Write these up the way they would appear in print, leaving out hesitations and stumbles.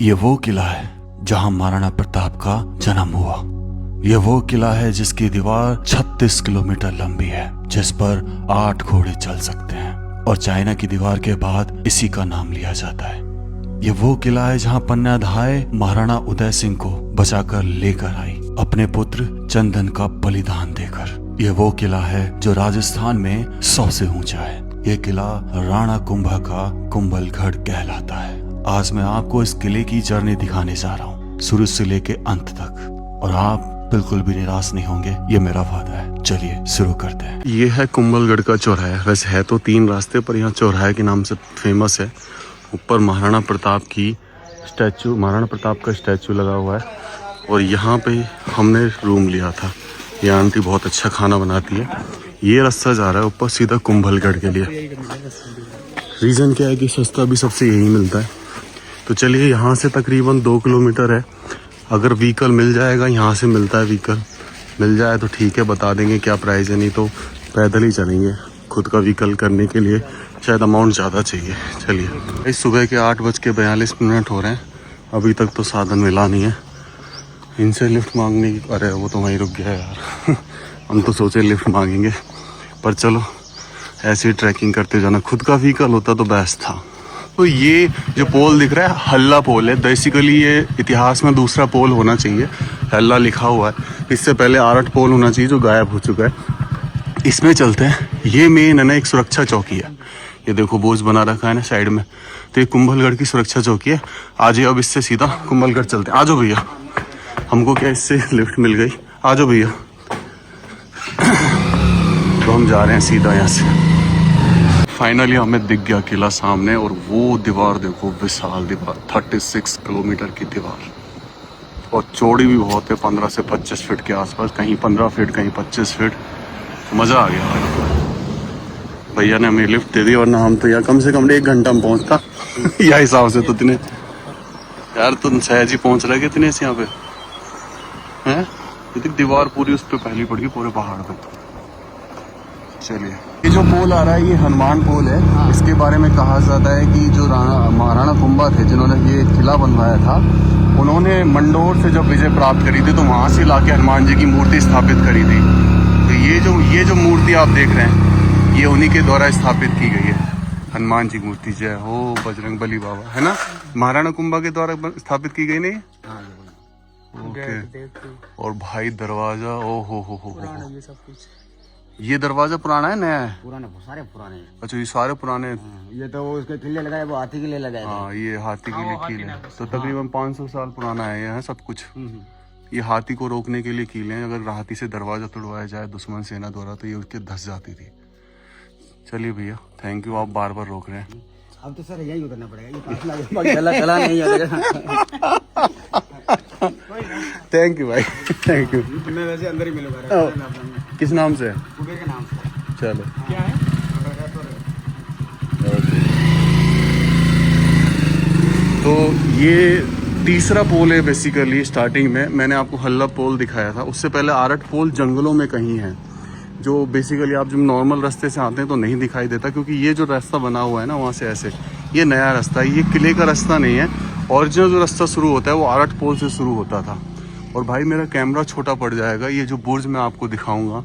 ये वो किला है जहां महाराणा प्रताप का जन्म हुआ। ये वो किला है जिसकी दीवार 36 किलोमीटर लंबी है, जिस पर 8 घोड़े चल सकते हैं और चाइना की दीवार के बाद इसी का नाम लिया जाता है। ये वो किला है जहां पन्नाधाय महाराणा उदय सिंह को बचाकर लेकर आई, अपने पुत्र चंदन का बलिदान देकर। ये वो किला है जो राजस्थान में सबसे ऊंचा है। ये किला राणा कुंभा का कुंभलगढ़ कहलाता है। आज मैं आपको इस किले की जर्नी दिखाने जा रहा हूँ, शुरू से लेके अंत तक, और आप बिल्कुल भी निराश नहीं होंगे, ये मेरा वादा है। चलिए शुरू करते हैं। ये है कुंभलगढ़ का चौराहा। वैसे है तो 3 रास्ते, पर यहाँ चौराहे के नाम से फेमस है। ऊपर महाराणा प्रताप का स्टैचू लगा हुआ है, और यहाँ पे हमने रूम लिया था। ये आंटी बहुत अच्छा खाना बनाती है। ये रास्ता जा रहा है ऊपर सीधा कुंभलगढ़ के लिए। रीज़न क्या है कि सस्ता भी सबसे यही मिलता है। तो चलिए, यहाँ से तकरीबन 2 किलोमीटर है। अगर व्हीकल मिल जाएगा, यहाँ से मिलता है व्हीकल, मिल जाए तो ठीक है, बता देंगे क्या प्राइस है, नहीं तो पैदल ही चलेंगे। खुद का व्हीकल करने के लिए शायद अमाउंट ज़्यादा चाहिए। चलिए, इस सुबह के 8:42 हो रहे हैं, अभी तक तो साधन मिला नहीं है। इनसे लिफ्ट मांगने की, अरे वो तो वहीं रुक गया यार। हम तो सोचे लिफ्ट मांगेंगे, पर चलो ऐसे ही ट्रैकिंग करते जाना। खुद का व्हीकल होता तो बेस्ट था। तो ये जो पोल दिख रहा है, हल्ला पोल है। बेसिकली ये इतिहास में दूसरा पोल होना चाहिए, हल्ला लिखा हुआ है। इससे पहले आरट पोल होना चाहिए जो गायब हो चुका है। इसमें चलते हैं। ये मेन है ना, एक सुरक्षा चौकी है। ये देखो बोझ बना रखा है ना साइड में, तो ये कुंभलगढ़ की सुरक्षा चौकी है। आज अब इससे सीधा कुंभलगढ़ चलते हैं। आ जाओ भैया, हमको क्या इससे लिफ्ट मिल गई। आ जाओ भैया। तो हम जा रहे हैं सीधा यहाँ से। फाइनली हमें दिख गया किला सामने, और वो दीवार देखो, विशाल दीवार, 36 किलोमीटर की दीवार, और चौड़ी भी बहुत है, 15 से 25 फीट के आसपास, कहीं 15 फीट कहीं 25 फीट। मज़ा आ गया। भैया ने हमें लिफ्ट दे दी, वरना हम तो यहाँ कम से कम 1 घंटा में पहुँचता। यह हिसाब से तो इतने यार, तुम सहज ही पहुँच रहे कितने से यहाँ पे हैं। ये दीवार पूरी उस पर पहली पड़ गई, पूरे पहाड़ पे। चलिए, ये जो पोल आ रहा है, ये हनुमान पोल है। इसके बारे में कहा जाता है कि जो महाराणा कुंभा थे, जिन्होंने ये किला बनवाया था, उन्होंने मंडोर से जब विजय प्राप्त करी थी, तो वहाँ से लाके हनुमान जी की मूर्ति स्थापित करी थी। तो ये जो मूर्ति आप देख रहे हैं, ये उन्हीं के द्वारा स्थापित की गई है। हनुमान जी मूर्ति जय हो बजरंग बली बाबा, है ना, महाराणा कुंभा के द्वारा स्थापित की गई। नहीं, ओके। और भाई दरवाजा, ओ हो ये सब कुछ, ये दरवाजा पुराना है नया है? पुराने, सारे पुराने हैं। अच्छा, ये सारे पुराने। ये तो उसके किले लगाए, वो हाथी के लिए लगाए। हाँ, ये हाथी के लिए कील है। तो तकरीबन 500 साल पुराना है ये सब कुछ। ये हाथी को रोकने के लिए कील है। अगर हाथी से दरवाजा तोड़वाया जाए दुश्मन सेना द्वारा, तो ये उसके धस जाती थी। चलिए भैया, थैंक यू, आप बार बार रोक रहे हैं। अब तो सर यही उतरना पड़ेगा, चला नहीं। थैंक यू भाई, थैंक यू। मैं वैसे अंदर ही मिलूंगा। किस नाम से? कुबेर के नाम से। चलो, क्या है? तो ये तीसरा पोल है। बेसिकली स्टार्टिंग में मैंने आपको हल्ला पोल दिखाया था, उससे पहले आरट पोल जंगलों में कहीं है, जो बेसिकली आप जब नॉर्मल रास्ते से आते हैं तो नहीं दिखाई देता, क्योंकि ये जो रास्ता बना हुआ है ना, वहाँ से ऐसे, ये नया रास्ता है, ये किले का रास्ता नहीं है। ओरिजिनल जो रास्ता शुरू होता है वो आरट पोल से शुरू होता था। और भाई मेरा कैमरा छोटा पड़ जाएगा। ये जो बुर्ज मैं आपको दिखाऊंगा,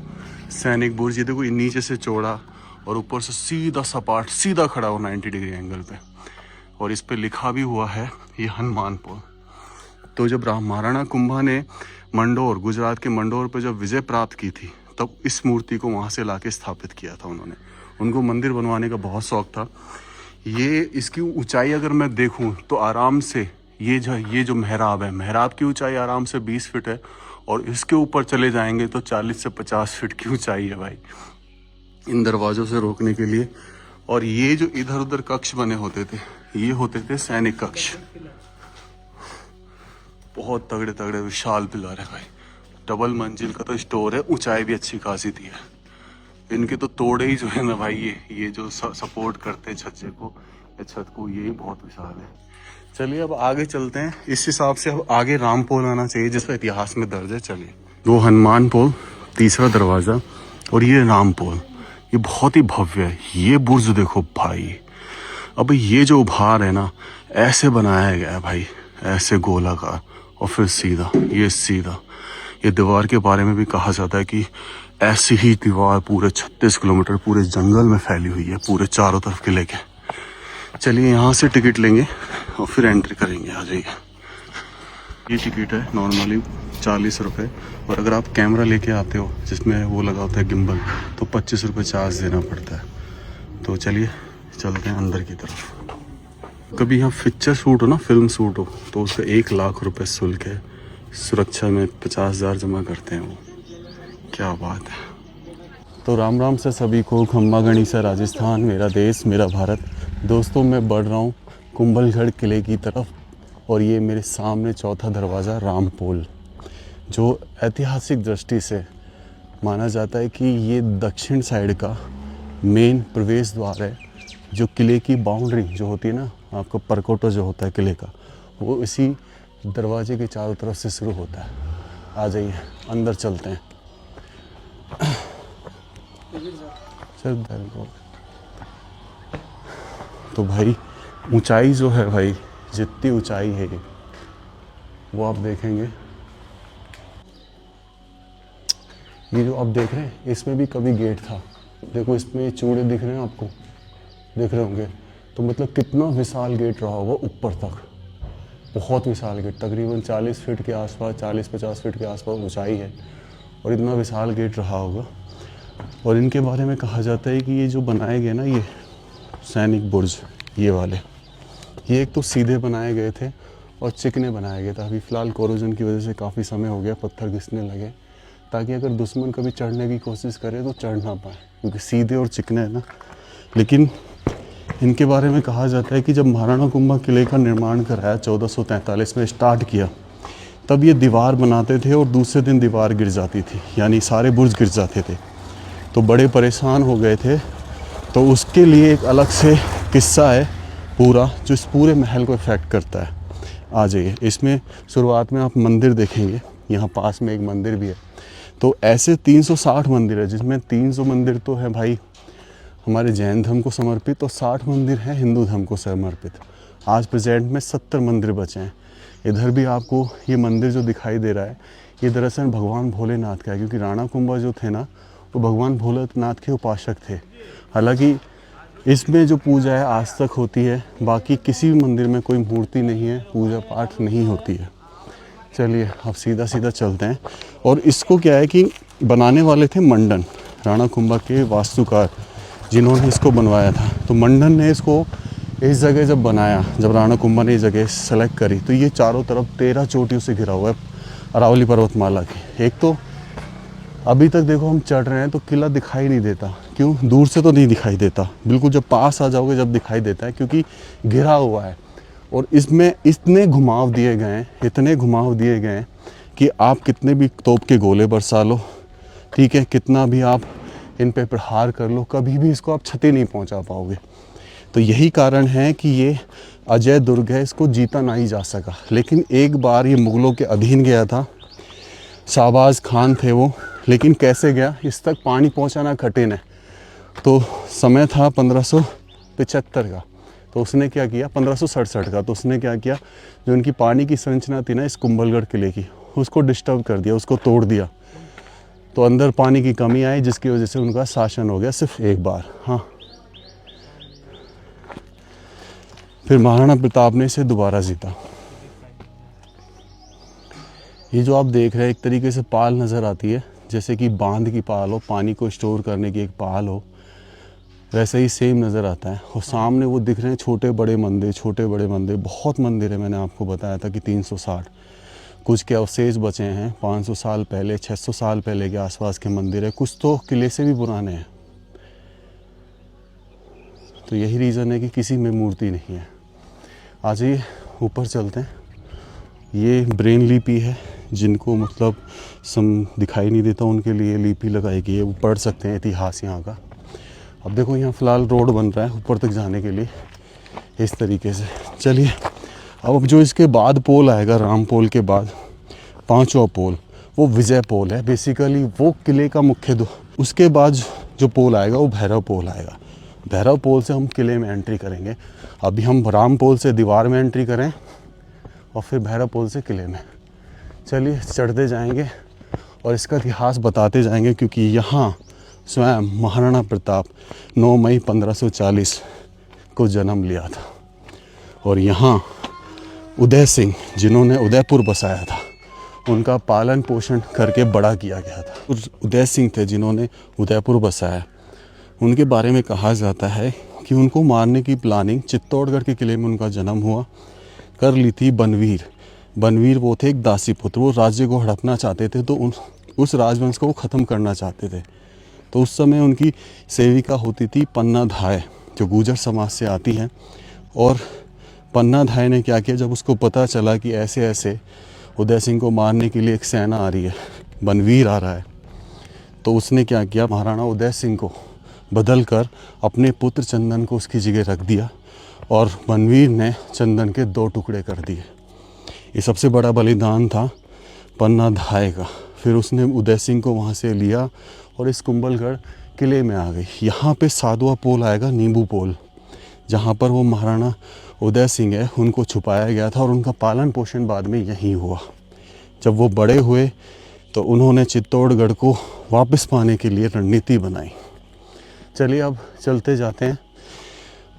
सैनिक बुर्ज, ये देखो, नीचे से चौड़ा और ऊपर से सीधा सपाट, सीधा खड़ा हो 90 डिग्री एंगल पे, और इस पे लिखा भी हुआ है ये हनुमान पोल। तो जब महाराणा कुंभा ने मंडोर, गुजरात के मंडोर पे जब विजय प्राप्त की थी, तब इस मूर्ति को वहाँ से लाके स्थापित किया था उन्होंने। उनको मंदिर बनवाने का बहुत शौक था। ये इसकी ऊंचाई अगर मैं देखूं तो आराम से ये जो मेहराब है, मेहराब की ऊंचाई आराम से 20 फीट है, और इसके ऊपर चले जाएंगे तो 40 से 50 फीट की ऊंचाई है भाई, इन दरवाजों से रोकने के लिए। और ये जो इधर उधर कक्ष बने होते थे, ये होते थे सैनिक कक्ष। बहुत तगड़े तगड़े विशाल पिलर है भाई। डबल मंजिल का तो स्टोर है, ऊंचाई भी अच्छी खासी थी है। इनके तो तोड़े ही जो है ना भाई, ये जो सपोर्ट करते हैं छज्जे को या छत को, ये बहुत विशाल है। चलिए अब आगे चलते हैं। इस हिसाब से अब आगे राम पोल आना चाहिए, जिसका इतिहास में दर्ज है। चलिए, वो हनुमान पोल, तीसरा दरवाजा, और ये राम पोल, ये बहुत ही भव्य है। ये बुर्ज देखो भाई, अब ये जो उभार है ना, ऐसे बनाया गया है भाई, ऐसे गोलाकार और फिर सीधा, ये सीधा। ये दीवार के बारे में भी कहा जाता है कि ऐसी ही दीवार पूरे 36 किलोमीटर पूरे जंगल में फैली हुई है, पूरे चारों तरफ किले के। चलिए यहाँ से टिकट लेंगे और फिर एंट्री करेंगे। आ जाइए। ये टिकट है नॉर्मली 40 रुपये, और अगर आप कैमरा लेके आते हो जिसमें वो लगा होता है गिम्बल, तो 25 रुपये चार्ज देना पड़ता है। तो चलिए चलते हैं अंदर की तरफ। कभी यहाँ पिक्चर शूट हो ना, फिल्म शूट हो, तो उसका 1 लाख रुपए शुल्क है। सुरक्षा में 50,000 जमा करते हैं वो। क्या बात है। तो राम राम से सभी को। खम्बा गणिसा राजस्थान, मेरा देश मेरा भारत। दोस्तों मैं बढ़ रहा हूँ कुंभलगढ़ किले की तरफ, और ये मेरे सामने चौथा दरवाज़ा रामपोल, जो ऐतिहासिक दृष्टि से माना जाता है कि ये दक्षिण साइड का मेन प्रवेश द्वार है। जो किले की बाउंड्री जो होती है ना, आपका परकोटा जो होता है किले का, वो इसी दरवाजे के चारों तरफ से शुरू होता है। आ जाइए अंदर चलते हैं। तो भाई ऊंचाई जो है भाई, जितनी ऊंचाई है वो आप देखेंगे। ये जो आप देख रहे हैं इसमें भी कभी गेट था। देखो इसमें चूड़े दिख रहे हैं आपको, देख रहे होंगे। तो मतलब कितना विशाल गेट रहा होगा ऊपर तक, बहुत विशाल गेट। तकरीबन 40 फीट के आसपास, 40-50 फीट के आसपास ऊंचाई है, और इतना विशाल गेट रहा होगा। और इनके बारे में कहा जाता है कि ये जो बनाए गए ना, ये सैनिक बुर्ज, ये वाले, ये एक तो सीधे बनाए गए थे और चिकने बनाए गए थे। अभी फ़िलहाल कोरोजन की वजह से काफ़ी समय हो गया, पत्थर घिसने लगे, ताकि अगर दुश्मन कभी चढ़ने की कोशिश करे तो चढ़ ना पाए, क्योंकि सीधे और चिकने है ना। लेकिन इनके बारे में कहा जाता है कि जब महाराणा कुंभा किले का निर्माण कराया 1443 में स्टार्ट किया, तब ये दीवार बनाते थे और दूसरे दिन दीवार गिर जाती थी, यानी सारे बुर्ज गिर जाते थे। तो बड़े परेशान हो गए थे। तो उसके लिए एक अलग से किस्सा है पूरा, जो इस पूरे महल को इफेक्ट करता है। आ जाइए। इसमें शुरुआत में आप मंदिर देखेंगे, यहाँ पास में एक मंदिर भी है। तो ऐसे 360 मंदिर है, जिसमें 300 मंदिर तो है भाई हमारे जैन धर्म को समर्पित, और 60 मंदिर हैं हिंदू धर्म को समर्पित। आज प्रेजेंट में 70 मंदिर बचे हैं। इधर भी आपको ये मंदिर जो दिखाई दे रहा है, ये दरअसल भगवान भोलेनाथ का है, क्योंकि राणा कुंभा जो थे ना, वो भगवान भोलेनाथ के उपासक थे। हालांकि इसमें जो पूजा है आज तक होती है, बाकी किसी भी मंदिर में कोई मूर्ति नहीं है, पूजा पाठ नहीं होती है। चलिए अब सीधा सीधा चलते हैं। और इसको क्या है कि बनाने वाले थे मंडन, राणा कुंभा के वास्तुकार जिन्होंने इसको बनवाया था। तो मंडन ने इसको इस जगह जब बनाया, जब राणा कुंभा ने इस जगह सेलेक्ट करी, तो ये चारों तरफ 13 चोटियों से घिरा हुआ है अरावली पर्वतमाला की। एक तो अभी तक देखो हम चढ़ रहे हैं तो किला दिखाई नहीं देता। क्यों? दूर से तो नहीं दिखाई देता, बिल्कुल जब पास आ जाओगे जब दिखाई देता है, क्योंकि घिरा हुआ है। और इसमें इतने घुमाव दिए गए हैं, इतने घुमाव दिए गए हैं कि आप कितने भी तोप के गोले बरसा लो, ठीक है, कितना भी आप इन पे प्रहार कर लो, कभी भी इसको आप क्षति नहीं पहुंचा पाओगे। तो यही कारण है कि ये अजय दुर्ग है, इसको जीता नहीं जा सका। लेकिन एक बार ये मुग़लों के अधीन गया था, शाहबाज खान थे वो, लेकिन कैसे गया, इस तक पानी पहुंचाना कठिन है। तो समय था 1575 का, तो उसने क्या किया, 1567 का, तो उसने क्या किया, जो उनकी पानी की संरचना थी ना इस कुंभलगढ़ किले की, उसको डिस्टर्ब कर दिया, उसको तोड़ दिया। तो अंदर पानी की कमी आई, जिसकी वजह से उनका शासन हो गया सिर्फ एक बार। हाँ, फिर महाराणा प्रताप ने इसे दोबारा जीता। ये जो आप देख रहे हैं एक तरीके से पाल नज़र आती है, जैसे कि बांध की पाल हो, पानी को स्टोर करने की एक पाल हो, वैसे ही सेम नज़र आता है। और सामने वो दिख रहे हैं छोटे बड़े मंदिर, छोटे बड़े मंदिर, बहुत मंदिर है। मैंने आपको बताया था कि 360, कुछ के अवशेष बचे हैं 500 साल पहले, 600 साल पहले के आसपास के मंदिर है, कुछ तो किले से भी पुराने हैं। तो यही रीज़न है कि किसी में मूर्ति नहीं है। आ जाइए ऊपर चलते हैं। ये ब्रेन लिपि है, जिनको मतलब दिखाई नहीं देता उनके लिए लिपि लगाई गई है, वो पढ़ सकते हैं इतिहास यहाँ का। अब देखो यहाँ फ़िलहाल रोड बन रहा है ऊपर तक जाने के लिए इस तरीके से। चलिए अब जो इसके बाद पोल आएगा, राम पोल के बाद 5वां पोल, वो विजय पोल है। बेसिकली वो किले का मुख्य द्वार। उसके बाद जो पोल आएगा वो भैरव पोल आएगा। भैरव पोल से हम किले में एंट्री करेंगे। अभी हम राम पोल से दीवार में एंट्री करें और फिर भैरव पोल से किले में। चलिए चढ़ते जाएंगे और इसका इतिहास बताते जाएंगे, क्योंकि यहाँ स्वयं महाराणा प्रताप 9 मई 1540 को जन्म लिया था। और यहाँ उदय सिंह, जिन्होंने उदयपुर बसाया था, उनका पालन पोषण करके बड़ा किया गया था। उदय सिंह थे जिन्होंने उदयपुर बसाया। उनके बारे में कहा जाता है कि उनको मारने की प्लानिंग चित्तौड़गढ़ के किले में उनका जन्म हुआ कर ली थी बनवीर। बनवीर वो थे एक दासी पुत्र, वो राज्य को हड़पना चाहते थे, तो उस राजवंश को वो ख़त्म करना चाहते थे। तो उस समय उनकी सेविका होती थी पन्ना धाय, जो गुर्जर समाज से आती हैं। और पन्ना धाय ने क्या किया, जब उसको पता चला कि ऐसे ऐसे उदय सिंह को मारने के लिए एक सेना आ रही है, बनवीर आ रहा है, तो उसने क्या किया, महाराणा उदय सिंह को बदल कर अपने पुत्र चंदन को उसकी जगह रख दिया और बनवीर ने चंदन के 2 टुकड़े कर दिए। ये सबसे बड़ा बलिदान था पन्ना धाय का। फिर उसने उदय सिंह को वहाँ से लिया और इस कुंभलगढ़ किले में आ गई। यहाँ पे 7वां पोल आएगा, नींबू पोल, जहाँ पर वो महाराणा उदय सिंह है उनको छुपाया गया था और उनका पालन पोषण बाद में यहीं हुआ। जब वो बड़े हुए तो उन्होंने चित्तौड़गढ़ को वापस पाने के लिए रणनीति बनाई। चलिए अब चलते जाते हैं।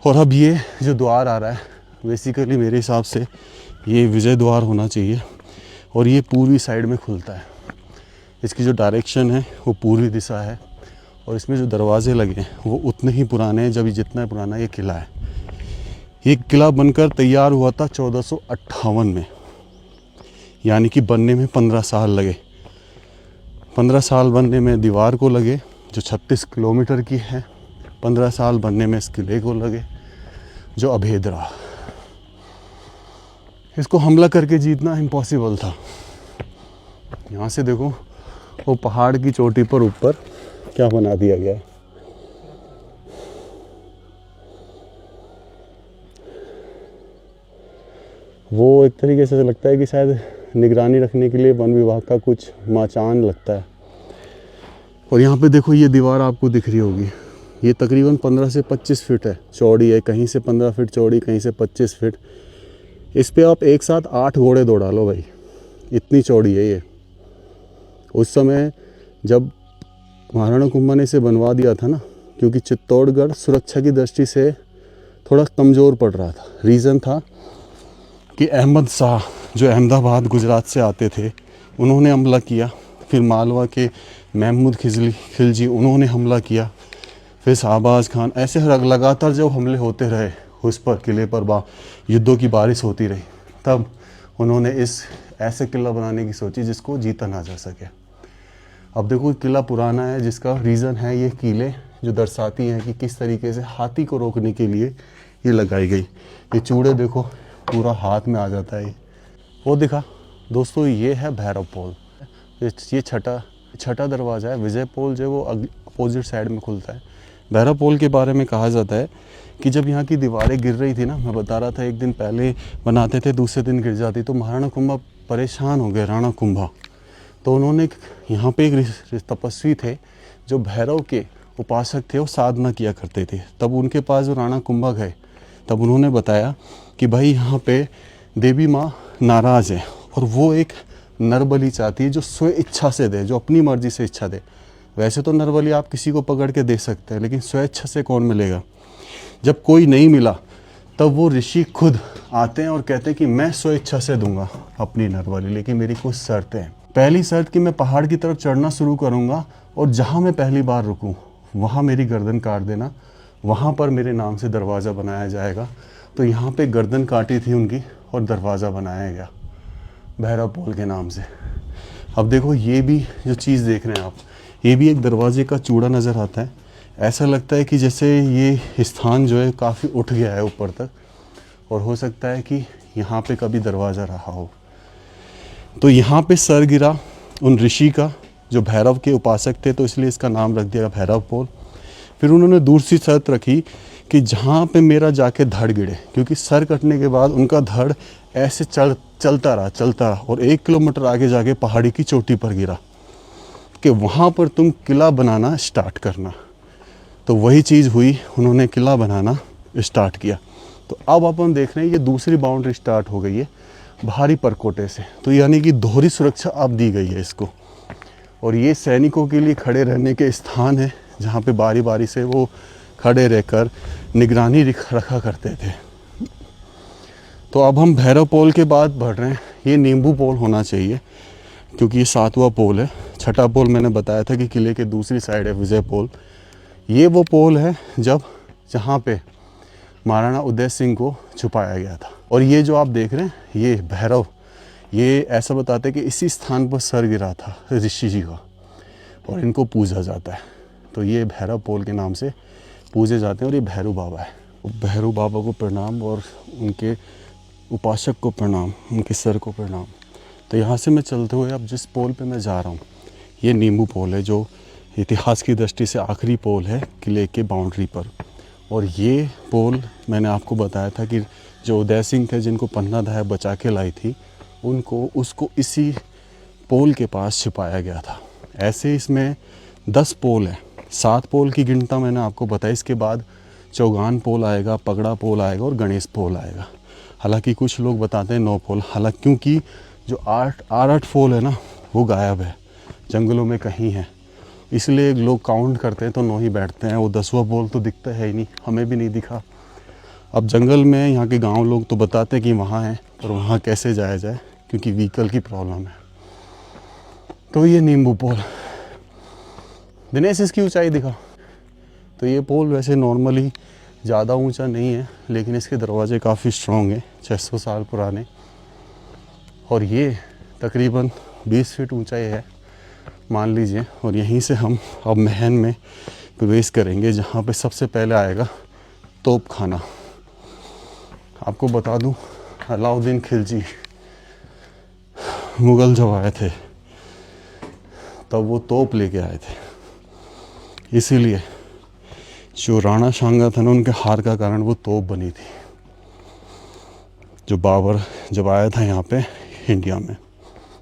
और अब ये जो द्वार आ रहा है, बेसिकली मेरे हिसाब से ये विजय द्वार होना चाहिए और ये पूर्वी साइड में खुलता है। इसकी जो डायरेक्शन है वो पूर्वी दिशा है और इसमें जो दरवाजे लगे हैं वो उतने ही पुराने हैं जब जितना पुराना ये किला है। ये किला बनकर तैयार हुआ था 1458 में, यानी कि बनने में 15 साल लगे। 15 साल बनने में दीवार को लगे जो 36 किलोमीटर की है, 15 साल बनने में इस किले को लगे जो अभेद रहा। इसको हमला करके जीतना इम्पॉसिबल था। यहाँ से देखो वो पहाड़ की चोटी पर ऊपर क्या बना दिया गया है। वो एक तरीके से लगता है कि शायद निगरानी रखने के लिए वन विभाग का कुछ मचान लगता है। और यहाँ पे देखो ये दीवार आपको दिख रही होगी, ये तकरीबन 15 से 25 फीट है चौड़ी है, कहीं से 15 फीट चौड़ी, कहीं से 25 फीट। इस पे आप एक साथ 8 घोड़े दौड़ा लो भाई, इतनी चौड़ी है ये। उस समय जब महाराणा कुंभा ने इसे बनवा दिया था ना, क्योंकि चित्तौड़गढ़ सुरक्षा की दृष्टि से थोड़ा कमज़ोर पड़ रहा था। रीज़न था कि अहमद शाह जो अहमदाबाद गुजरात से आते थे, उन्होंने हमला किया। फिर मालवा के महमूद खिलजी उन्होंने हमला किया। फिर शाहबाज खान, ऐसे लगातार जब हमले होते रहे उस पर किले पर, युद्धों की बारिश होती रही, तब उन्होंने इस ऐसे किला बनाने की सोची जिसको जीता ना जा सके। अब देखो किला पुराना है, जिसका रीज़न है ये कीलें जो दर्शाती हैं कि किस तरीके से हाथी को रोकने के लिए ये लगाई गई। ये चूड़े देखो पूरा हाथ में आ जाता है। वो दिखा दोस्तों, ये है भैरव पोल। ये छठा दरवाज़ा है। विजय पोल जो वो अपोजिट साइड में खुलता है। भैरव पोल के बारे में कहा जाता है कि जब यहाँ की दीवारें गिर रही थी ना, मैं बता रहा था एक दिन पहले बनाते थे, दूसरे दिन गिर जाती, तो महाराणा कुंभा परेशान हो गए, राणा कुंभा। तो उन्होंने यहाँ पे एक तपस्वी थे जो भैरव के उपासक थे, वो साधना किया करते थे। तब उनके पास जो राणा कुंभा गए, तब उन्होंने बताया कि भाई यहाँ पे देवी माँ नाराज़ है और वो एक नरबली चाहती है जो स्व इच्छा से दे, जो अपनी मर्जी से इच्छा दे। वैसे तो नरबली आप किसी को पकड़ के दे सकते हैं, लेकिन स्वेच्छा से कौन मिलेगा। जब कोई नहीं मिला तब वो ऋषि खुद आते हैं और कहते हैं कि मैं स्वेच्छा से दूंगा अपनी नरबली, लेकिन मेरी कुछ शर्तें हैं। पहली शर्त कि मैं पहाड़ की तरफ चढ़ना शुरू करूंगा और जहां मैं पहली बार रुकूं वहां मेरी गर्दन काट देना, वहां पर मेरे नाम से दरवाज़ा बनाया जाएगा। तो यहाँ पे गर्दन काटी थी उनकी और दरवाज़ा बनाया गया भैरव पोल के नाम से। अब देखो ये भी जो चीज़ देख रहे हैं आप, ये भी एक दरवाजे का चूड़ा नज़र आता है। ऐसा लगता है कि जैसे ये स्थान जो है काफ़ी उठ गया है ऊपर तक, और हो सकता है कि यहाँ पे कभी दरवाज़ा रहा हो। तो यहाँ पे सर गिरा उन ऋषि का जो भैरव के उपासक थे, तो इसलिए इसका नाम रख दिया भैरव पोल। फिर उन्होंने दूसरी शर्त रखी कि जहाँ पे मेरा जाके धड़ गिरे, क्योंकि सर कटने के बाद उनका धड़ ऐसे चलता रहा और 1 किलोमीटर आगे जाके पहाड़ी की चोटी पर गिरा, कि वहाँ पर तुम किला बनाना स्टार्ट करना। तो वही चीज़ हुई, उन्होंने किला बनाना स्टार्ट किया। तो अब अपन देख रहे हैं ये दूसरी बाउंड्री स्टार्ट हो गई है। भारी परकोटे से। तो यानी कि दोहरी सुरक्षा अब दी गई है इसको। और ये सैनिकों के लिए खड़े रहने के स्थान है जहाँ पे बारी बारी से वो खड़े रहकर निगरानी रखा करते थे। तो अब हम भैरव पोल के बाद बढ़ रहे हैं। ये नींबू पोल होना चाहिए क्योंकि ये 7वां पोल है। 6ठा पोल मैंने बताया था कि किले के दूसरी साइड है विजय पोल। ये वो पोल है जहाँ पे महाराणा उदय सिंह को छुपाया गया था। और ये जो आप देख रहे हैं ये भैरव, ये ऐसा बताते हैं कि इसी स्थान पर सर गिरा था ऋषि जी का और इनको पूजा जाता है। तो ये भैरव पोल के नाम से पूजे जाते हैं। और ये भैरव बाबा है। भैरव बाबा को प्रणाम और उनके उपासक को प्रणाम, उनके सर को प्रणाम। तो यहाँ से मैं चलते हुए अब जिस पोल पे मैं जा रहा हूँ ये नींबू पोल है, जो इतिहास की दृष्टि से आखिरी पोल है किले के बाउंड्री पर। और ये पोल मैंने आपको बताया था कि जो उदय सिंह थे जिनको पन्ना धाय बचा के लाई थी उसको इसी पोल के पास छिपाया गया था। ऐसे इसमें 10 पोल हैं। 7 पोल की गिनता मैंने आपको बताई। इसके बाद चौगान पोल आएगा, पगड़ा पोल आएगा और गणेश पोल आएगा। हालांकि कुछ लोग बताते हैं 9 पोल। हालांकि क्योंकि जो 8 पोल है ना वो गायब है, जंगलों में कहीं है, इसलिए लोग काउंट करते हैं तो 9 ही बैठते हैं। वो 10वां पोल तो दिखता है ही नहीं, हमें भी नहीं दिखा। अब जंगल में यहाँ के गांव लोग तो बताते हैं कि वहाँ है, पर वहाँ कैसे जाया जाए क्योंकि व्हीकल की प्रॉब्लम है। तो ये नींबू पोल, दिनेश इसकी ऊंचाई दिखा। तो ये पोल वैसे नॉर्मली ज़्यादा ऊंचा नहीं है, लेकिन इसके दरवाजे काफ़ी स्ट्रॉन्ग हैं, 600 साल पुराने। और ये तकरीबन 20 फीट ऊंचाई है मान लीजिए। और यहीं से हम अब महल में प्रवेश करेंगे जहाँ पे सबसे पहले आएगा तोप खाना। आपको बता दूं अलाउद्दीन खिलजी मुग़ल जब आए थे तब वो तोप लेके आए थे, इसीलिए जो राणा सांगा था ना उनके हार का कारण वो तोप बनी थी जो बाबर जब आया था यहाँ पे इंडिया में,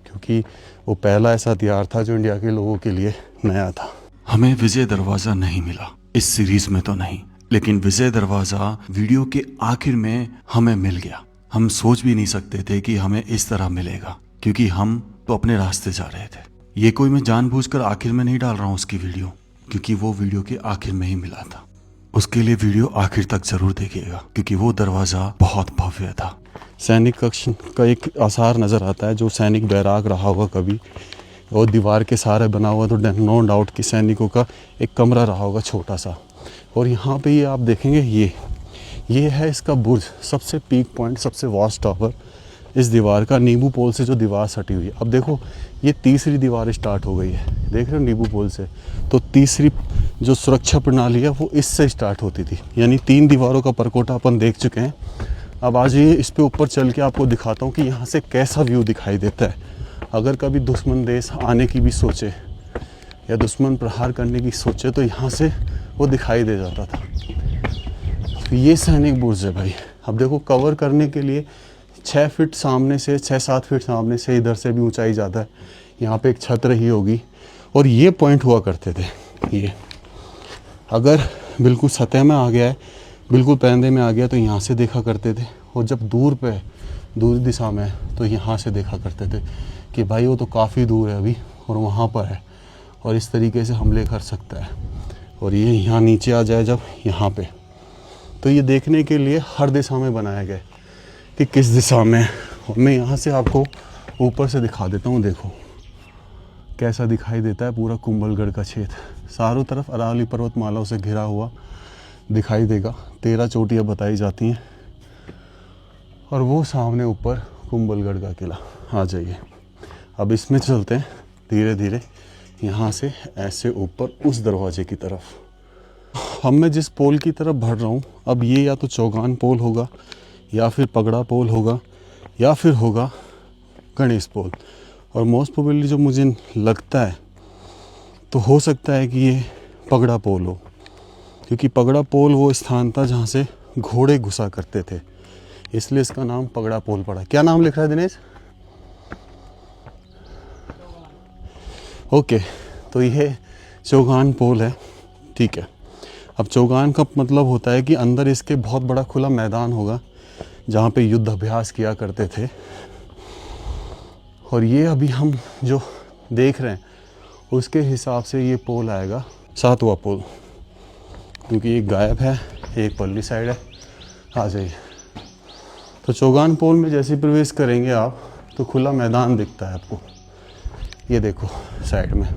क्योंकि वो पहला ऐसा हथियार था जो इंडिया के लोगों के लिए नया था। हमें विजय दरवाजा नहीं मिला इस सीरीज में तो नहीं, लेकिन विजय दरवाजा वीडियो के आखिर में हमें मिल गया। हम सोच भी नहीं सकते थे कि हमें इस तरह मिलेगा, क्योंकि हम तो अपने रास्ते जा रहे थे। ये कोई मैं जानबूझकर आखिर में नहीं डाल रहा हूँ उसकी वीडियो, क्योंकि वो वीडियो के आखिर में ही मिला था। उसके लिए वीडियो आखिर तक जरूर देखिएगा, क्योंकि वो दरवाजा बहुत भव्य था। सैनिक कक्ष का एक आसार नज़र आता है, जो सैनिक बैराक रहा होगा कभी, और दीवार के सहारे बना हुआ, तो नो डाउट कि सैनिकों का एक कमरा रहा होगा छोटा सा। और यहाँ पे ये आप देखेंगे ये है इसका बुर्ज, सबसे पीक पॉइंट, सबसे वास्ट टावर इस दीवार का, नींबू पोल से जो दीवार सटी हुई है। अब देखो ये तीसरी दीवार स्टार्ट हो गई है, देख रहे हो नींबू पोल से। तो तीसरी जो सुरक्षा प्रणाली है वो इससे स्टार्ट होती थी, यानी 3 दीवारों का परकोटा अपन देख चुके हैं। अब आज ये इस पे ऊपर चल के आपको दिखाता हूँ कि यहाँ से कैसा व्यू दिखाई देता है। अगर कभी दुश्मन देश आने की भी सोचे या दुश्मन प्रहार करने की सोचे तो यहाँ से वो दिखाई दे जाता था। तो ये सैनिक बुर्ज है भाई। अब देखो कवर करने के लिए 6 फीट सामने से, 6-7 फीट सामने से, इधर से भी ऊंचाई ज़्यादा है। यहाँ पे एक छत रही होगी। और ये पॉइंट हुआ करते थे, ये अगर बिल्कुल सतह में आ गया है, बिल्कुल पैंदे में आ गया तो यहाँ से देखा करते थे। और जब दूर दिशा में है तो यहाँ से देखा करते थे कि भाई वो तो काफ़ी दूर है अभी और वहाँ पर है, और इस तरीके से हमले कर सकता है। और ये यहाँ नीचे आ जाए जब यहाँ पे, तो ये देखने के लिए हर दिशा में बनाया गया कि किस दिशा में। और मैं यहाँ से आपको ऊपर से दिखा देता हूँ, देखो कैसा दिखाई देता है पूरा कुंभलगढ़ का क्षेत्र। चारों तरफ अरावली पर्वतमालाओं से घिरा हुआ दिखाई देगा। 13 चोटियाँ बताई जाती हैं और वो सामने ऊपर कुंभलगढ़ का किला। आ जाइए अब इसमें चलते हैं धीरे धीरे यहाँ से ऐसे ऊपर उस दरवाजे की तरफ। अब मैं जिस पोल की तरफ बढ़ रहा हूँ, अब ये या तो चौगान पोल होगा या फिर पगड़ा पोल होगा या फिर होगा गणेश पोल। और मोस्ट प्रोबेबली जो मुझे लगता है तो हो सकता है कि ये पगड़ा पोल हो, क्योंकि पगड़ा पोल वो स्थान था जहाँ से घोड़े घुसा करते थे, इसलिए इसका नाम पगड़ा पोल पड़ा। क्या नाम लिख रहा है दिनेश? ओके, तो ये चौगान पोल है, ठीक है। अब चौगान का मतलब होता है कि अंदर इसके बहुत बड़ा खुला मैदान होगा जहाँ पे युद्ध अभ्यास किया करते थे और ये अभी हम जो देख रहे हैं उसके हिसाब से ये पोल आएगा 7वां पोल, क्योंकि एक गायब है, एक परली साइड है। आ जाइए। तो चौगान पोल में जैसे प्रवेश करेंगे आप तो खुला मैदान दिखता है आपको, ये देखो साइड में।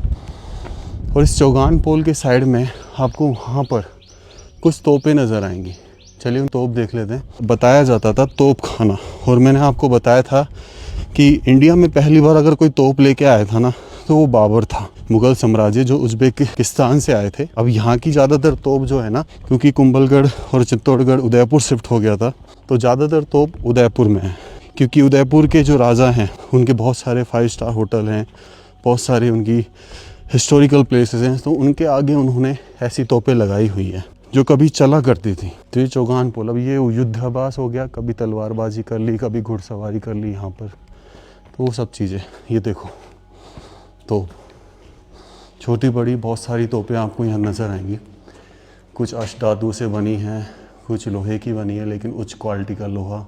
और इस चौगान पोल के साइड में आपको वहाँ पर कुछ तोपें नज़र आएंगी। चलिए उन तोप देख लेते हैं। बताया जाता था तोप खाना, और मैंने आपको बताया था कि इंडिया में पहली बार अगर कोई तोप लेके आया था ना तो वो बाबर था, मुगल साम्राज्य जो उज्बेकिस्तान से आए थे। अब यहाँ की ज़्यादातर तोप जो है ना, क्योंकि कुंभलगढ़ और चित्तौड़गढ़ उदयपुर शिफ्ट हो गया था, तो ज़्यादातर तोप उदयपुर में है। क्योंकि उदयपुर के जो राजा हैं उनके बहुत सारे 5 स्टार होटल हैं, बहुत सारी उनकी हिस्टोरिकल प्लेसेस हैं, तो उनके आगे उन्होंने ऐसी तोपें लगाई हुई हैं जो कभी चला करती थी। तो ये चौगान पोल, अब ये युद्धाभ्यास हो गया, कभी तलवारबाजी कर ली, कभी घुड़सवारी कर ली यहाँ पर, तो वो सब चीज़ें। ये देखो तोप, छोटी बड़ी बहुत सारी तोपें आपको यहाँ नज़र आएंगी। कुछ अष्टधातु से बनी हैं, कुछ लोहे की बनी है, लेकिन उच्च क्वालिटी का लोहा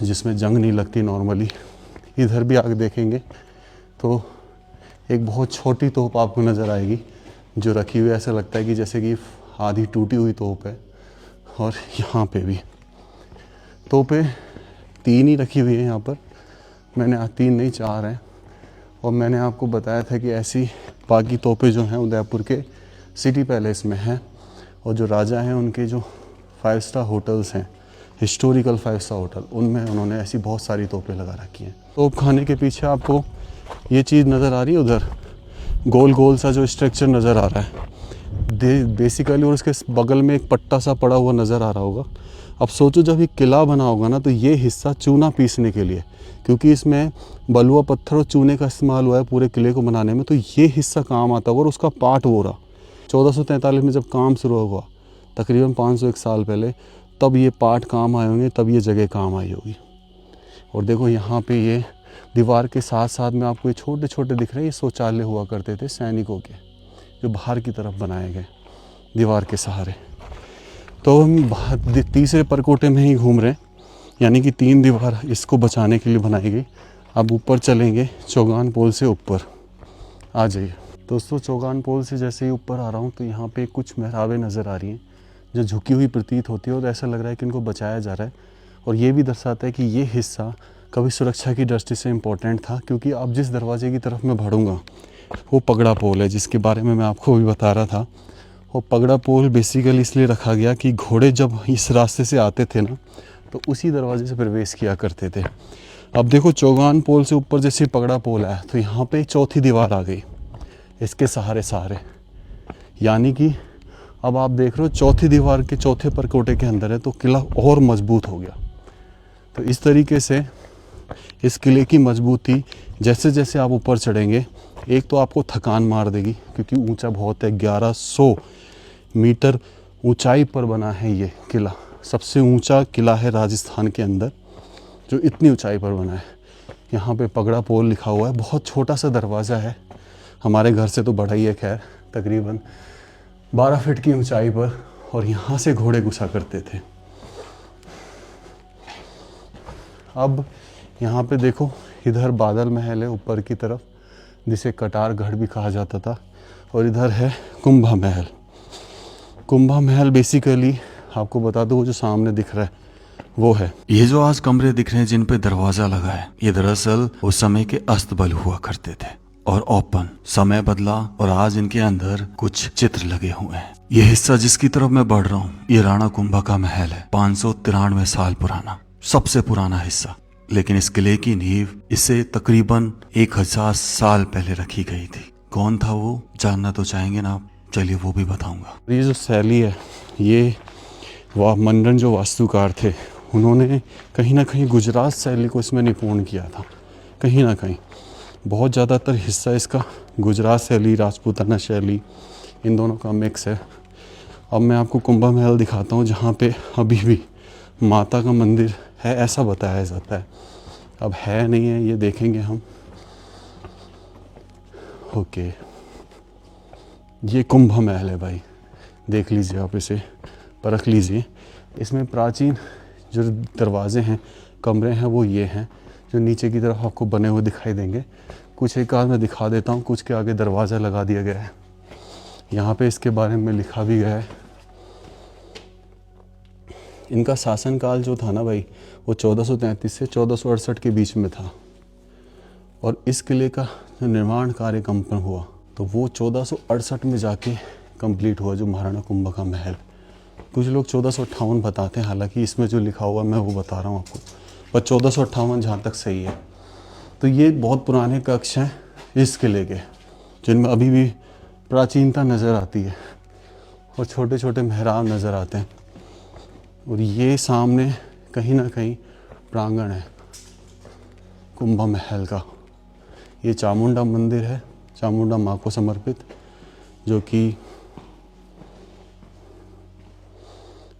जिसमें जंग नहीं लगती नॉर्मली। इधर भी आगे देखेंगे तो एक बहुत छोटी तोप आपको नज़र आएगी जो रखी हुई, ऐसा लगता है कि जैसे कि आधी टूटी हुई तोप है। और यहाँ पे भी तोपें 3 ही रखी हुई हैं यहाँ पर, मैंने 3 नहीं 4 हैं। और मैंने आपको बताया था कि ऐसी बाकी तोपें जो हैं उदयपुर के सिटी पैलेस में हैं, और जो राजा हैं उनके जो 5 स्टार होटल्स हैं, हिस्टोरिकल 5 स्टार होटल, उनमें उन्होंने ऐसी बहुत सारी तोपें लगा रखी हैं। तोप खाने के पीछे आपको ये चीज़ नज़र आ रही है, उधर गोल गोल सा जो स्ट्रक्चर नज़र आ रहा है बेसिकली, और उसके बगल में एक पट्टा सा पड़ा हुआ नज़र आ रहा होगा। अब सोचो जब ये किला बना होगा ना, तो ये हिस्सा चूना पीसने के लिए, क्योंकि इसमें बलुआ पत्थर और चूने का इस्तेमाल हुआ है पूरे किले को बनाने में, तो ये हिस्सा काम आता होगा। और उसका पार्ट वो रहा 1443 में जब काम शुरू हुआ, तकरीबन 501 साल पहले, तब ये पार्ट काम आए होंगे, तब ये जगह काम आई होगी। और देखो यहाँ पे ये दीवार के साथ साथ में आपको ये छोटे छोटे दिख रहे हैं, ये शौचालय हुआ करते थे सैनिकों के, जो बाहर की तरफ बनाए गए दीवार के सहारे। तो हम तीसरे परकोटे में ही घूम रहे हैं, यानी कि 3 दीवार इसको बचाने के लिए बनाई गई। अब ऊपर चलेंगे चौगान पोल से ऊपर। आ जाइए दोस्तों, चौगान पोल से जैसे ही ऊपर आ रहा हूँ तो यहाँ पे कुछ मेहराबें नज़र आ रही हैं जो झुकी हुई प्रतीत होती है, और ऐसा लग रहा है कि इनको बचाया जा रहा है। और ये भी दर्शाता है कि ये हिस्सा कभी सुरक्षा की दृष्टि से इम्पोर्टेंट था, क्योंकि अब जिस दरवाजे की तरफ मैं बढ़ूँगा वो पगड़ा पोल है, जिसके बारे में मैं आपको भी बता रहा था। और पगड़ा पोल बेसिकली इसलिए रखा गया कि घोड़े जब इस रास्ते से आते थे ना, तो उसी दरवाजे से प्रवेश किया करते थे। अब देखो चौगान पोल से ऊपर जैसे पगड़ा पोल है, तो यहाँ पे 4थी दीवार आ गई इसके सहारे, यानी कि अब आप देख रहे हो 4थी दीवार के 4थे परकोटे के अंदर है, तो किला और मजबूत हो गया। तो इस तरीके से इस किले की मजबूती जैसे जैसे आप ऊपर चढ़ेंगे, एक तो आपको थकान मार देगी क्योंकि ऊंचा बहुत है, 1100 मीटर ऊंचाई पर बना है ये किला। सबसे ऊंचा किला है राजस्थान के अंदर जो इतनी ऊंचाई पर बना है। यहाँ पे पगड़ा पोल लिखा हुआ है, बहुत छोटा सा दरवाज़ा है, हमारे घर से तो बड़ा ही है, खैर तकरीबन 12 फीट की ऊंचाई पर, और यहाँ से घोड़े घुसा करते थे। अब यहाँ पे देखो, इधर बादल महल है ऊपर की तरफ, जिसे कटार गढ़ भी कहा जाता था, और इधर है कुंभा महल। कुंभा महल बेसिकली आपको बता दो, वो जो सामने दिख रहा है वो है। ये जो आज कमरे दिख रहे हैं जिन पे दरवाजा लगा है, ये दरअसल उस समय के अस्तबल हुआ करते थे और ओपन। समय बदला और आज इनके अंदर कुछ चित्र लगे हुए हैं। ये हिस्सा जिसकी तरफ मैं बढ़ रहा हूँ, ये राणा कुंभा का महल है, 593 साल पुराना, सबसे पुराना हिस्सा। लेकिन इस किले की नींव इससे तकरीबन 1000 साल पहले रखी गई थी। कौन था वो, जानना तो चाहेंगे ना आप? चलिए वो भी बताऊंगा। ये जो शैली है, ये मंडन जो वास्तुकार थे, उन्होंने कहीं ना कहीं गुजरात शैली को इसमें निपुण किया था। कहीं ना कहीं बहुत ज़्यादातर हिस्सा इसका गुजरात शैली, राजपूताना शैली, इन दोनों का मिक्स है। अब मैं आपको कुंभा महल दिखाता हूँ, जहाँ पे अभी भी माता का मंदिर है ऐसा बताया जाता है। अब है नहीं है ये देखेंगे हम। ओके, ये कुंभा महल है भाई, देख लीजिए आप, इसे परख लीजिए। इसमें प्राचीन जो दरवाजे हैं, कमरे हैं, वो ये हैं जो नीचे की तरफ आपको बने हुए दिखाई देंगे। कुछ एक आध मैं दिखा देता हूँ। कुछ के आगे दरवाज़ा लगा दिया गया है। यहाँ पे इसके बारे में लिखा भी गया है। इनका शासनकाल जो था ना भाई, वो 1433 से 1468 के बीच में था। और इस किले का जो निर्माण कार्य कंप्लीट हुआ तो वो 1468 में जाके कंप्लीट हुआ, जो महाराणा कुंभा का महल। कुछ लोग 1458 बताते हैं, हालांकि इसमें जो लिखा हुआ मैं वो बता रहा हूँ आपको, पर 1458 जहाँ तक सही है। तो ये बहुत पुराने कक्ष हैं इस किले के, जिनमें अभी भी प्राचीनता नज़र आती है और छोटे छोटे मेहराब नज़र आते हैं। और ये सामने कहीं ना कहीं प्रांगण है कुंभा महल का। ये चामुंडा मंदिर है, चामुंडा माँ को समर्पित, जो कि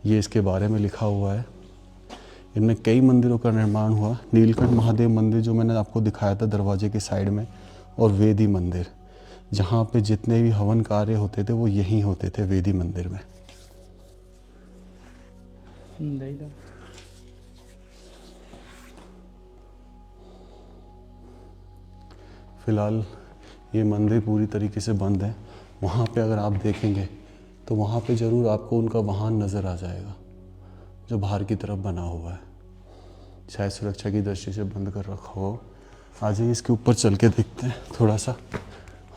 ये इसके बारे में लिखा हुआ है। इनमें कई मंदिरों का निर्माण हुआ। नीलकंठ महादेव मंदिर जो मैंने आपको दिखाया था दरवाजे के साइड में, और वेदी मंदिर, जहाँ पे जितने भी हवन कार्य होते थे वो यहीं होते थे, वेदी मंदिर में। फिलहाल ये मंदिर पूरी तरीके से बंद है। वहाँ पे अगर आप देखेंगे तो वहाँ पे ज़रूर आपको उनका वाहन नज़र आ जाएगा जो बाहर की तरफ बना हुआ है। शायद सुरक्षा की दृष्टि से बंद कर रखा हो। आ जाइए इसके ऊपर चल के देखते हैं थोड़ा सा,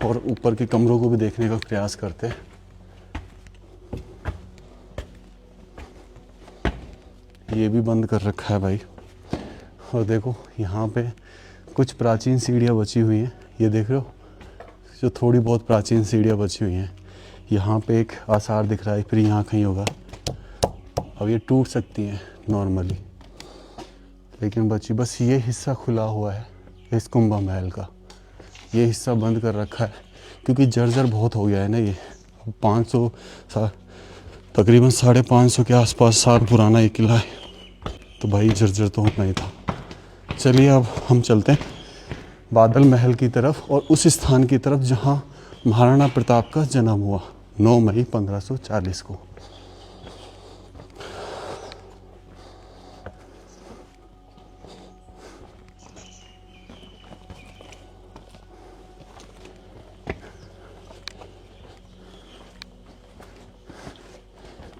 और ऊपर के कमरों को भी देखने का प्रयास करते हैं। ये भी बंद कर रखा है भाई। और देखो यहाँ पे कुछ प्राचीन सीढ़ियाँ बची हुई हैं, ये देख रहे हो, जो थोड़ी बहुत प्राचीन सीढ़ियाँ बची हुई हैं। यहाँ पे एक आसार दिख रहा है, फिर यहाँ कहीं होगा। अब ये टूट सकती हैं नॉर्मली, लेकिन बस ये हिस्सा खुला हुआ है इस कुंभा महल का। ये हिस्सा बंद कर रखा है क्योंकि जर्जर बहुत हो गया है ना। ये 500 साल, तकरीबन 550 के आसपास साल पुराना ये किला है, तो भाई जर्जर तो होना ही था। चलिए अब हम चलते हैं बादल महल की तरफ, और उस स्थान की तरफ जहाँ महाराणा प्रताप का जन्म हुआ 9 मई 1540 को।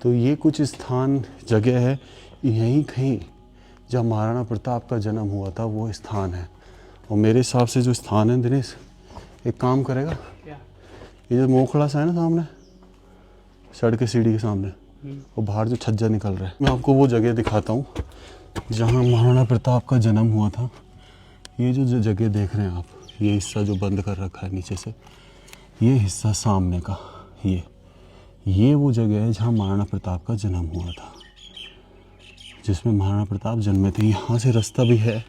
तो ये कुछ स्थान जगह है यहीं कहीं जहाँ महाराणा प्रताप का जन्म हुआ था, वो स्थान है। और मेरे हिसाब से जो स्थान है दिनेश, एक काम करेगा, ये जो मोखड़ा सा है ना सामने सड़क के सीढ़ी के सामने, और बाहर जो छज्जा निकल रहा है, मैं आपको वो जगह दिखाता हूँ जहाँ महाराणा प्रताप का जन्म हुआ था। ये जो जगह देख रहे हैं आप, ये हिस्सा जो बंद कर रखा है नीचे से, ये हिस्सा सामने का, ये वो जगह है जहाँ महाराणा प्रताप का जन्म हुआ था, जिसमें महाराणा प्रताप जन्मे थे। यहाँ से रास्ता भी है